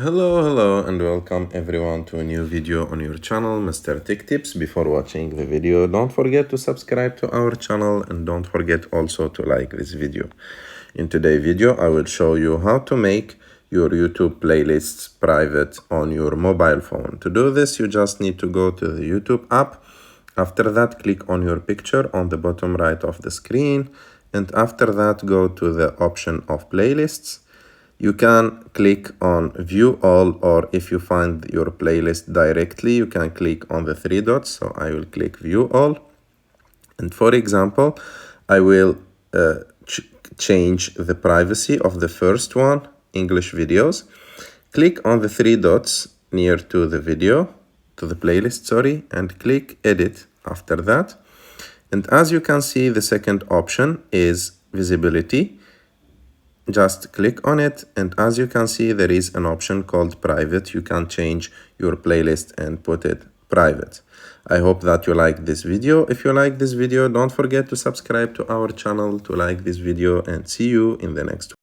Hello, and welcome everyone to a new video on your channel, Mr. Tech Tips. Before watching the video, don't forget to subscribe to our channel and don't forget also to like this video. In today's video, I will show you how to make your YouTube playlists private on your mobile phone. To do this, you just need to go to the YouTube app. After that, click on your picture on the bottom right of the screen. And after that, go to the option of playlists. You can click on view all, or if you find your playlist directly, you can click on the three dots. So I will click view all. And for example, I will change the privacy of the first one, English videos. Click on the three dots near to the video, to the playlist, sorry, and click edit after that. And as you can see, the second option is visibility. Just click on it, and as you can see, there is an option called private. You can change your playlist and put it private. I hope that you like this video. If you like this video, don't forget to subscribe to our channel to like this video, and see you in the next one.